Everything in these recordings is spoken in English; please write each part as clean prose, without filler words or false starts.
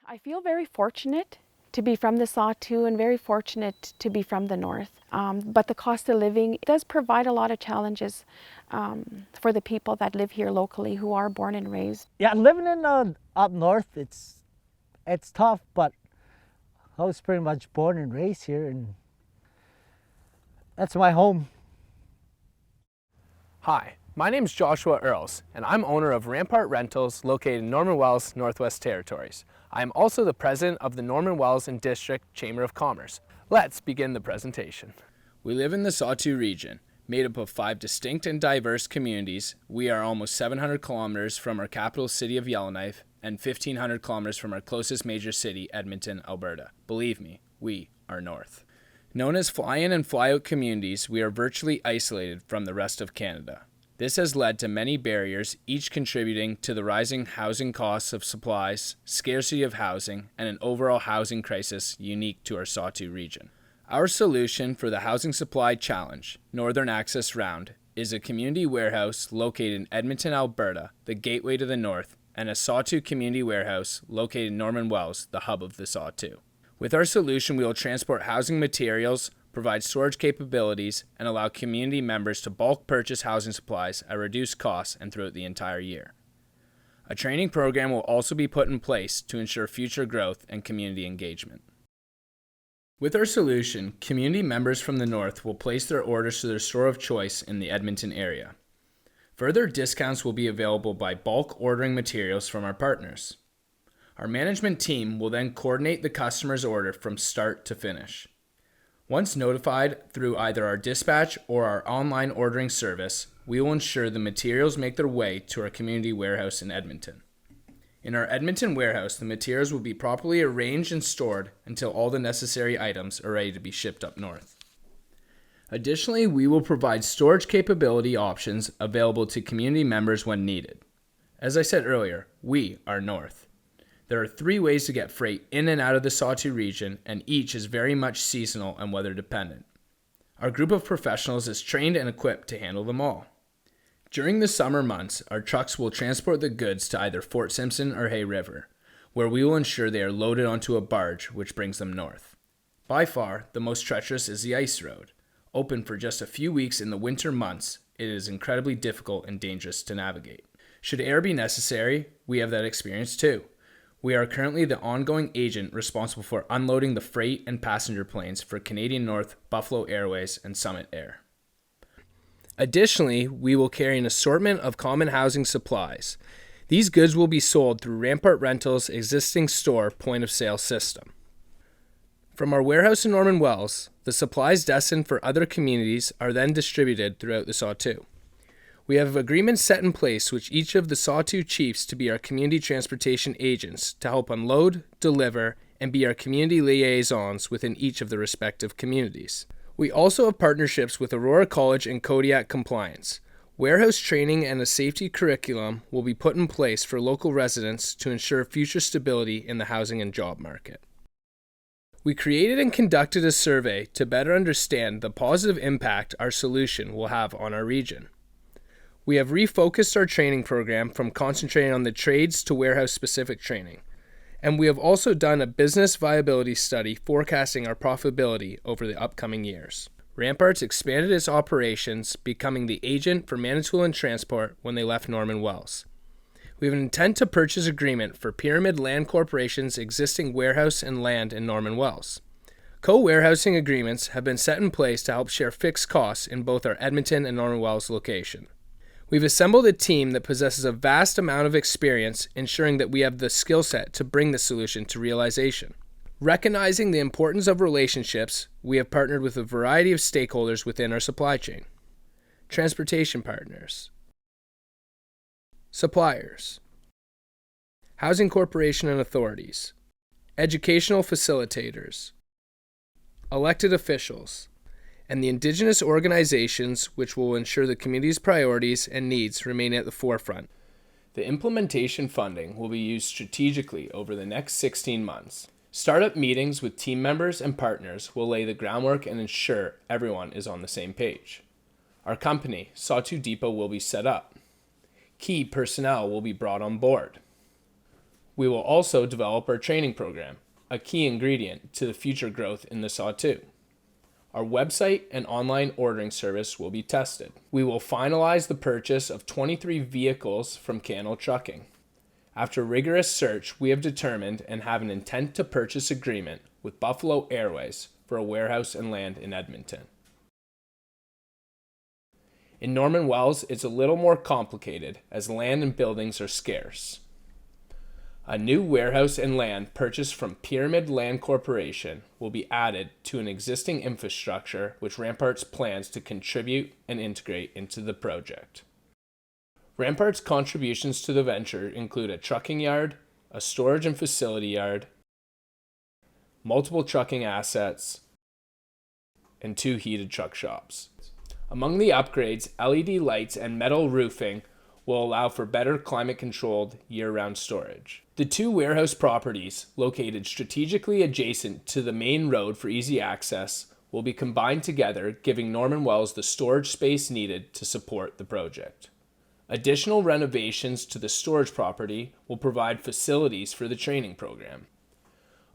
I feel very fortunate to be from the Sahtu and very fortunate to be from the north. But the cost of living does provide a lot of challenges for the people that live here locally who are born and raised. Yeah, living in up north, it's tough, but I was pretty much born and raised here, and that's my home. Hi, my name is Joshua Earls, and I'm owner of Rampart Rentals located in Norman Wells, Northwest Territories. I am also the president of the Norman Wells and District Chamber of Commerce. Let's begin the presentation. We live in the Sahtu region. Made up of 5 distinct and diverse communities, we are almost 700 kilometers from our capital city of Yellowknife and 1,500 kilometers from our closest major city, Edmonton, Alberta. Believe me, we are north. Known as fly-in and fly-out communities, we are virtually isolated from the rest of Canada. This has led to many barriers, each contributing to the rising housing costs of supplies, scarcity of housing, and an overall housing crisis unique to our Sahtu region. Our solution for the housing supply challenge, Northern Access Round, is a community warehouse located in Edmonton, Alberta, the gateway to the north, and a Sahtu community warehouse located in Norman Wells, the hub of the Sahtu. With our solution, we will transport housing materials, provide storage capabilities, and allow community members to bulk purchase housing supplies at reduced costs and throughout the entire year. A training program will also be put in place to ensure future growth and community engagement. With our solution, community members from the north will place their orders to their store of choice in the Edmonton area. Further discounts will be available by bulk ordering materials from our partners. Our management team will then coordinate the customer's order from start to finish. Once notified through either our dispatch or our online ordering service, we will ensure the materials make their way to our community warehouse in Edmonton. In our Edmonton warehouse, the materials will be properly arranged and stored until all the necessary items are ready to be shipped up north. Additionally, we will provide storage capability options available to community members when needed. As I said earlier, we are north. There are 3 ways to get freight in and out of the Sahtu region, and each is very much seasonal and weather dependent. Our group of professionals is trained and equipped to handle them all. During the summer months, our trucks will transport the goods to either Fort Simpson or Hay River, where we will ensure they are loaded onto a barge which brings them north. By far, the most treacherous is the ice road. Open for just a few weeks in the winter months, it is incredibly difficult and dangerous to navigate. Should air be necessary, we have that experience too. We are currently the ongoing agent responsible for unloading the freight and passenger planes for Canadian North, Buffalo Airways, and Summit Air. Additionally, we will carry an assortment of common housing supplies. These goods will be sold through Rampart Rentals' existing store point-of-sale system. From our warehouse in Norman Wells, the supplies destined for other communities are then distributed throughout the Sahtu. We have agreements set in place with each of the Sahtu chiefs to be our community transportation agents to help unload, deliver, and be our community liaisons within each of the respective communities. We also have partnerships with Aurora College and Kodiak Compliance. Warehouse training and a safety curriculum will be put in place for local residents to ensure future stability in the housing and job market. We created and conducted a survey to better understand the positive impact our solution will have on our region. We have refocused our training program from concentrating on the trades to warehouse-specific training. And we have also done a business viability study forecasting our profitability over the upcoming years. Rampart's expanded its operations, becoming the agent for Manitoulin Transport when they left Norman Wells. We have an intent to purchase agreement for Pyramid Land Corporation's existing warehouse and land in Norman Wells. Co-warehousing agreements have been set in place to help share fixed costs in both our Edmonton and Norman Wells location. We've assembled a team that possesses a vast amount of experience, ensuring that we have the skill set to bring the solution to realization. Recognizing the importance of relationships, we have partnered with a variety of stakeholders within our supply chain. Transportation partners, suppliers, housing corporation and authorities, educational facilitators, elected officials, and the Indigenous organizations which will ensure the community's priorities and needs remain at the forefront. The implementation funding will be used strategically over the next 16 months. Startup meetings with team members and partners will lay the groundwork and ensure everyone is on the same page. Our company, Sahtu Depot, will be set up. Key personnel will be brought on board. We will also develop our training program, a key ingredient to the future growth in the Sahtu. Our website and online ordering service will be tested. We will finalize the purchase of 23 vehicles from Cannell Trucking. After rigorous search, we have determined and have an intent to purchase agreement with Buffalo Airways for a warehouse and land in Edmonton. In Norman Wells, it's a little more complicated as land and buildings are scarce. A new warehouse and land purchased from Pyramid Land Corporation will be added to an existing infrastructure which Rampart's plans to contribute and integrate into the project. Rampart's contributions to the venture include a trucking yard, a storage and facility yard, multiple trucking assets, and 2 heated truck shops. Among the upgrades, LED lights and metal roofing will allow for better climate-controlled year-round storage. The 2 warehouse properties, located strategically adjacent to the main road for easy access, will be combined together, giving Norman Wells the storage space needed to support the project. Additional renovations to the storage property will provide facilities for the training program.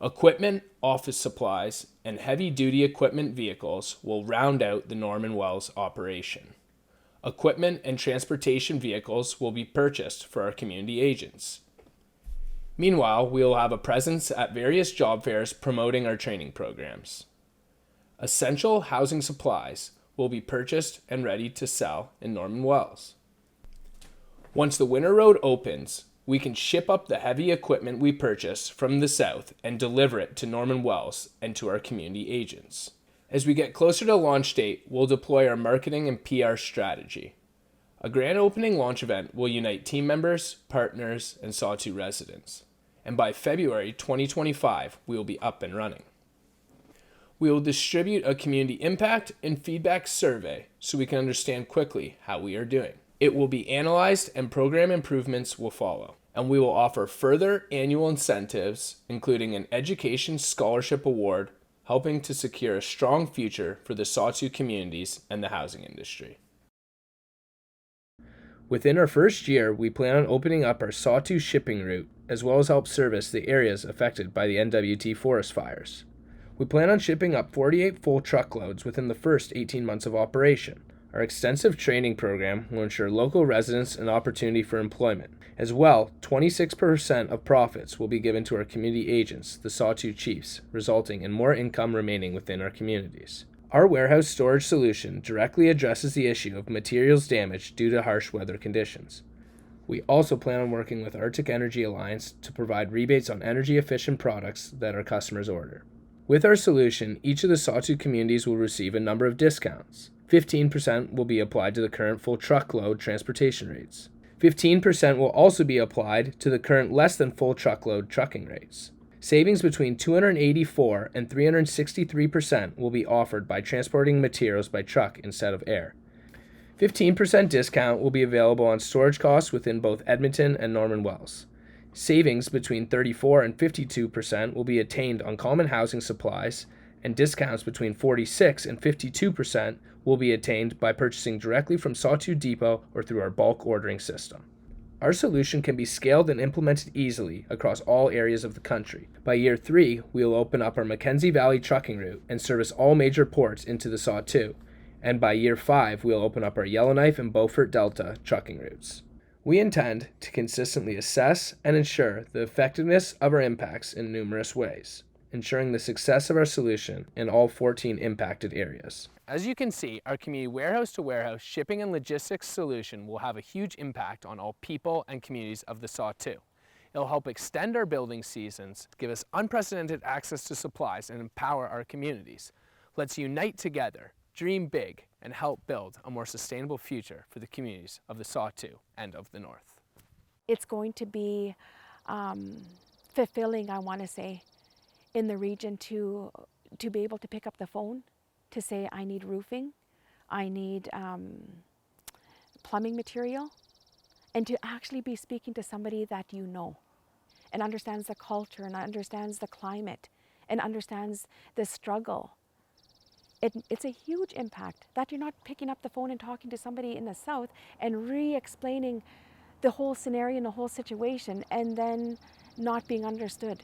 Equipment, office supplies, and heavy-duty equipment vehicles will round out the Norman Wells operation. Equipment and transportation vehicles will be purchased for our community agents. Meanwhile, we will have a presence at various job fairs promoting our training programs. Essential housing supplies will be purchased and ready to sell in Norman Wells. Once the winter road opens, we can ship up the heavy equipment we purchase from the south and deliver it to Norman Wells and to our community agents. As we get closer to launch date, we'll deploy our marketing and PR strategy. A grand opening launch event will unite team members, partners, and Sahtu residents. And by February 2025, we will be up and running. We will distribute a community impact and feedback survey so we can understand quickly how we are doing. It will be analyzed and program improvements will follow. And we will offer further annual incentives, including an education scholarship award, helping to secure a strong future for the Sahtu communities and the housing industry. Within our first year, we plan on opening up our Sahtu shipping route, as well as help service the areas affected by the NWT forest fires. We plan on shipping up 48 full truckloads within the first 18 months of operation. Our extensive training program will ensure local residents an opportunity for employment. As well, 26% of profits will be given to our community agents, the Sahtu chiefs, resulting in more income remaining within our communities. Our warehouse storage solution directly addresses the issue of materials damage due to harsh weather conditions. We also plan on working with Arctic Energy Alliance to provide rebates on energy-efficient products that our customers order. With our solution, each of the Sahtu communities will receive a number of discounts. 15% will be applied to the current full truckload transportation rates. 15% will also be applied to the current less than full truckload trucking rates. Savings between 284 and 363% will be offered by transporting materials by truck instead of air. 15% discount will be available on storage costs within both Edmonton and Norman Wells. Savings between 34 and 52% will be attained on common housing supplies, and discounts between 46 and 52% will be attained by purchasing directly from Sahtu Depot or through our bulk ordering system. Our solution can be scaled and implemented easily across all areas of the country. By year 3, we will open up our Mackenzie Valley trucking route and service all major ports into the Sahtu. And by year 5, we'll open up our Yellowknife and Beaufort Delta trucking routes. We intend to consistently assess and ensure the effectiveness of our impacts in numerous ways, ensuring the success of our solution in all 14 impacted areas. As you can see, our community warehouse-to-warehouse shipping and logistics solution will have a huge impact on all people and communities of the Sahtu. It'll help extend our building seasons, give us unprecedented access to supplies, and empower our communities. Let's unite together, dream big, and help build a more sustainable future for the communities of the Sahtu and of the North. It's going to be fulfilling, I want to say, in the region to be able to pick up the phone to say, I need roofing, I need plumbing material, and to actually be speaking to somebody that you know and understands the culture and understands the climate and understands the struggle. It's a huge impact that you're not picking up the phone and talking to somebody in the south and re-explaining the whole scenario and the whole situation, and then not being understood.